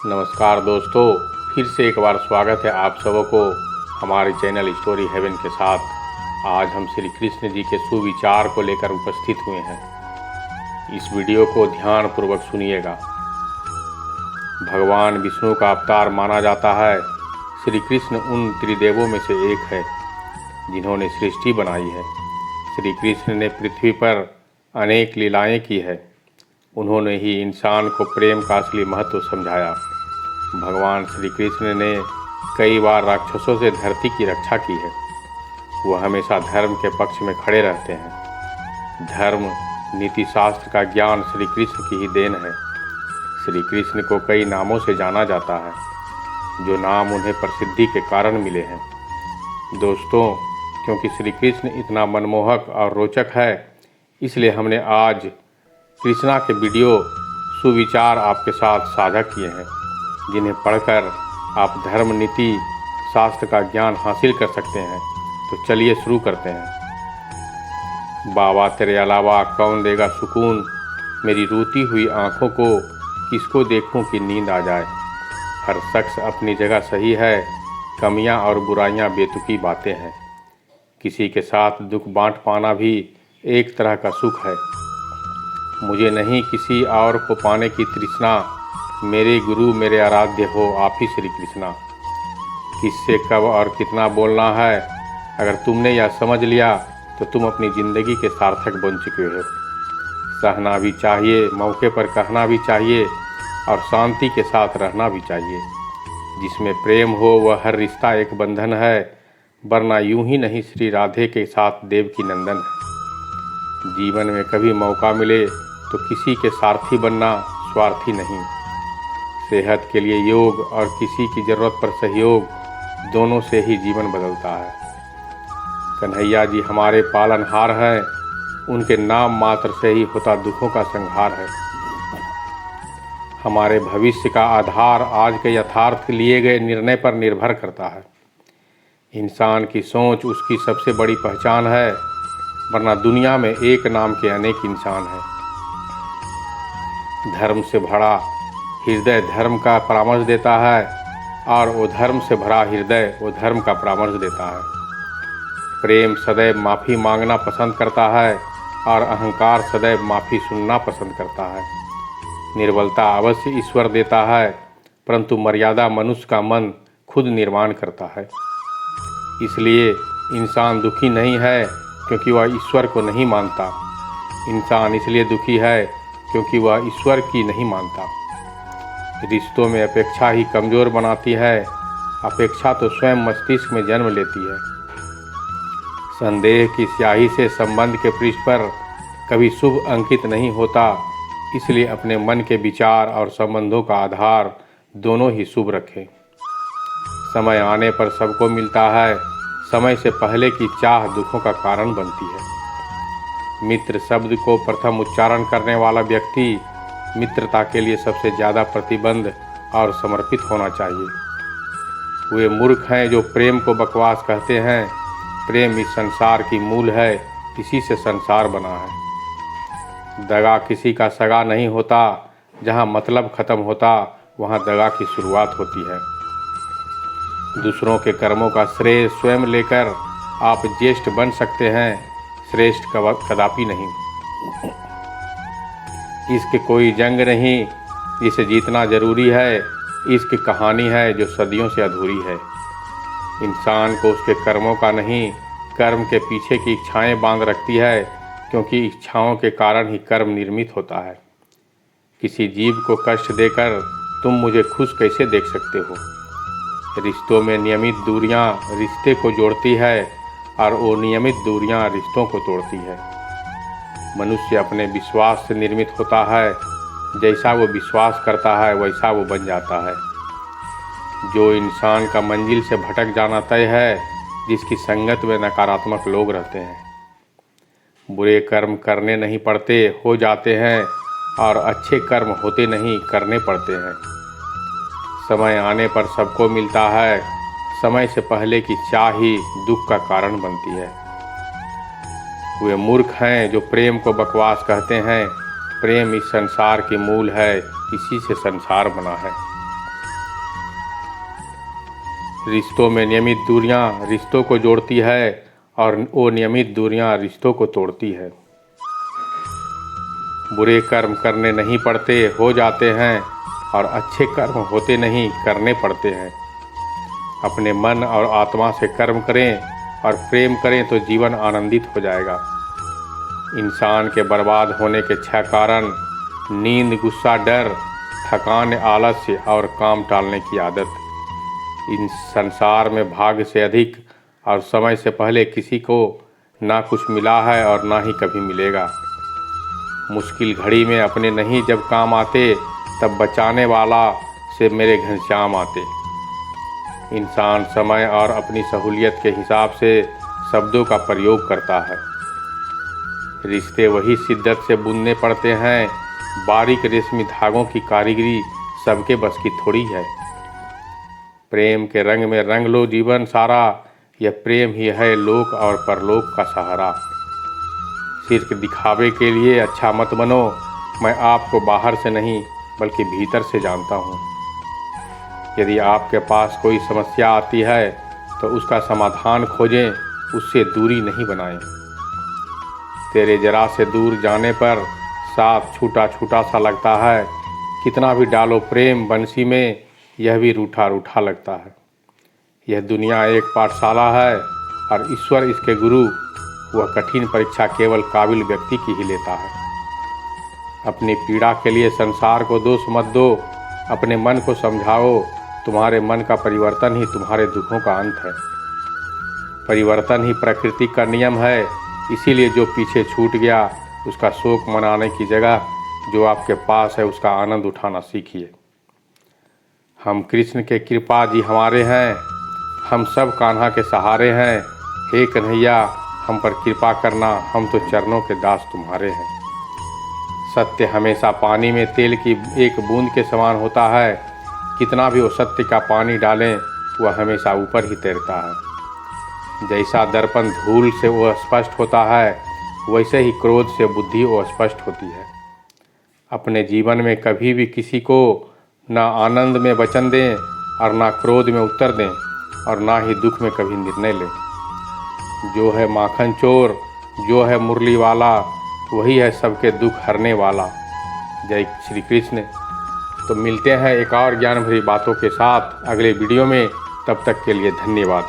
नमस्कार दोस्तों, फिर से एक बार स्वागत है आप सबों को हमारे चैनल स्टोरी हेवन के साथ। आज हम श्री कृष्ण जी के सुविचार को लेकर उपस्थित हुए हैं। इस वीडियो को ध्यानपूर्वक सुनिएगा। भगवान विष्णु का अवतार माना जाता है। श्री कृष्ण उन त्रिदेवों में से एक है जिन्होंने सृष्टि बनाई है। श्री कृष्ण ने पृथ्वी पर अनेक लीलाएं की है। उन्होंने ही इंसान को प्रेम का असली महत्व समझाया। भगवान श्री कृष्ण ने कई बार राक्षसों से धरती की रक्षा की है। वह हमेशा धर्म के पक्ष में खड़े रहते हैं। धर्म नीति शास्त्र का ज्ञान श्री कृष्ण की ही देन है। श्री कृष्ण को कई नामों से जाना जाता है, जो नाम उन्हें प्रसिद्धि के कारण मिले हैं। दोस्तों, क्योंकि श्री कृष्ण इतना मनमोहक और रोचक है, इसलिए हमने आज कृष्णा के वीडियो सुविचार आपके साथ साझा किए हैं, जिन्हें पढ़कर आप धर्म नीति शास्त्र का ज्ञान हासिल कर सकते हैं। तो चलिए शुरू करते हैं। बाबा तेरे अलावा कौन देगा सुकून, मेरी रोती हुई आँखों को किसको देखूं कि नींद आ जाए। हर शख्स अपनी जगह सही है, कमियां और बुराइयां बेतुकी बातें हैं। किसी के साथ दुख बांट पाना भी एक तरह का सुख है। मुझे नहीं किसी और को पाने की तृष्णा, मेरे गुरु मेरे आराध्य हो आप ही श्री कृष्णा। किससे कब और कितना बोलना है, अगर तुमने यह समझ लिया तो तुम अपनी ज़िंदगी के सार्थक बन चुके हो। सहना भी चाहिए, मौके पर कहना भी चाहिए और शांति के साथ रहना भी चाहिए। जिसमें प्रेम हो वह हर रिश्ता एक बंधन है, वरना यूं ही नहीं श्री राधे के साथ देवकी नंदन है। जीवन में कभी मौका मिले तो किसी के सारथी बनना, स्वार्थी नहीं। सेहत के लिए योग और किसी की ज़रूरत पर सहयोग, दोनों से ही जीवन बदलता है। कन्हैया जी हमारे पालनहार हैं, उनके नाम मात्र से ही होता दुखों का संहार है। हमारे भविष्य का आधार आज के यथार्थ लिए गए निर्णय पर निर्भर करता है। इंसान की सोच उसकी सबसे बड़ी पहचान है, वरना दुनिया में एक नाम के अनेक इंसान हैं। धर्म से भरा हृदय धर्म का परामर्श देता है, और वो धर्म से भरा हृदय वो धर्म का परामर्श देता है। प्रेम सदैव माफ़ी मांगना पसंद करता है, और अहंकार सदैव माफ़ी सुनना पसंद करता है। निर्बलता अवश्य ईश्वर देता है, परंतु मर्यादा मनुष्य का मन खुद निर्माण करता है। इसलिए इंसान दुखी नहीं है क्योंकि वह ईश्वर को नहीं मानता। इंसान इसलिए दुखी है क्योंकि वह ईश्वर की नहीं मानता। रिश्तों में अपेक्षा ही कमज़ोर बनाती है। अपेक्षा तो स्वयं मस्तिष्क में जन्म लेती है। संदेह की स्याही से संबंध के पृष्ठ पर कभी शुभ अंकित नहीं होता। इसलिए अपने मन के विचार और संबंधों का आधार दोनों ही शुभ रखें। समय आने पर सबको मिलता है, समय से पहले की चाह दुखों का कारण बनती है। मित्र शब्द को प्रथम उच्चारण करने वाला व्यक्ति मित्रता के लिए सबसे ज़्यादा प्रतिबद्ध और समर्पित होना चाहिए। वे मूर्ख हैं जो प्रेम को बकवास कहते हैं। प्रेम इस संसार की मूल है, इसी से संसार बना है। दगा किसी का सगा नहीं होता। जहाँ मतलब ख़त्म होता वहाँ दगा की शुरुआत होती है। दूसरों के कर्मों का श्रेय स्वयं लेकर आप ज्येष्ठ बन सकते हैं, श्रेष्ठ कदापि नहीं। इश्क कोई जंग नहीं जिसे जीतना जरूरी है। इश्क कहानी है जो सदियों से अधूरी है। इंसान को उसके कर्मों का नहीं, कर्म के पीछे की इच्छाएं बांध रखती है, क्योंकि इच्छाओं के कारण ही कर्म निर्मित होता है। किसी जीव को कष्ट देकर तुम मुझे खुश कैसे देख सकते हो। रिश्तों में नियमित दूरियां रिश्ते को जोड़ती है, और वो नियमित दूरियां रिश्तों को तोड़ती है। मनुष्य अपने विश्वास से निर्मित होता है। जैसा वो विश्वास करता है वैसा वो बन जाता है। जो इंसान का मंजिल से भटक जाना तय है, जिसकी संगत में नकारात्मक लोग रहते हैं। बुरे कर्म करने नहीं पड़ते, हो जाते हैं, और अच्छे कर्म होते नहीं, करने पड़ते हैं। समय आने पर सबको मिलता है। समय से पहले की चाह ही दुख का कारण बनती है। वे मूर्ख हैं जो प्रेम को बकवास कहते हैं। प्रेम इस संसार की मूल है, इसी से संसार बना है। रिश्तों में नियमित दूरियां रिश्तों को जोड़ती है और वो नियमित दूरियां रिश्तों को तोड़ती है। बुरे कर्म करने नहीं पड़ते, हो जाते हैं, और अच्छे कर्म होते नहीं, करने पड़ते हैं। अपने मन और आत्मा से कर्म करें और प्रेम करें तो जीवन आनंदित हो जाएगा। इंसान के बर्बाद होने के 6 कारण: नींद, गुस्सा, डर, थकान, आलस्य और काम टालने की आदत। इन संसार में भाग्य से अधिक और समय से पहले किसी को ना कुछ मिला है और ना ही कभी मिलेगा। मुश्किल घड़ी में अपने नहीं जब काम आते, तब बचाने वाला से मेरे घनश्याम आते। इंसान समय और अपनी सहूलियत के हिसाब से शब्दों का प्रयोग करता है। रिश्ते वही शिद्दत से बुनने पड़ते हैं। बारीक रेशमी धागों की कारीगरी सबके बस की थोड़ी है। प्रेम के रंग में रंग लो जीवन सारा, यह प्रेम ही है लोक और परलोक का सहारा। सिर्फ दिखावे के लिए अच्छा मत बनो, मैं आपको बाहर से नहीं बल्कि भीतर से जानता हूँ। यदि आपके पास कोई समस्या आती है तो उसका समाधान खोजें, उससे दूरी नहीं बनाएं। तेरे जरा से दूर जाने पर साथ छूटा छूटा सा लगता है, कितना भी डालो प्रेम बंसी में यह भी रूठा रूठा लगता है। यह दुनिया एक पाठशाला है और ईश्वर इसके गुरु। वह कठिन परीक्षा केवल काबिल व्यक्ति की ही लेता है। अपनी पीड़ा के लिए संसार को दोष मत दो, अपने मन को समझाओ। तुम्हारे मन का परिवर्तन ही तुम्हारे दुखों का अंत है। परिवर्तन ही प्रकृति का नियम है। इसीलिए जो पीछे छूट गया उसका शोक मनाने की जगह जो आपके पास है उसका आनंद उठाना सीखिए। हम कृष्ण के कृपा जी हमारे हैं, हम सब कान्हा के सहारे हैं। हे कन्हैया हम पर कृपा करना, हम तो चरणों के दास तुम्हारे हैं। सत्य हमेशा पानी में तेल की एक बूंद के समान होता है। कितना भी वो सत्य का पानी डालें वह हमेशा ऊपर ही तैरता है। जैसा दर्पण धूल से वो स्पष्ट होता है, वैसे ही क्रोध से बुद्धि वो स्पष्ट होती है। अपने जीवन में कभी भी किसी को ना आनंद में वचन दें और ना क्रोध में उत्तर दें और ना ही दुख में कभी निर्णय लें। जो है माखन चोर, जो है मुरली वाला, वही है सबके दुख हरने वाला। जय श्री कृष्ण। तो मिलते हैं एक और ज्ञान भरी बातों के साथ अगले वीडियो में। तब तक के लिए धन्यवाद।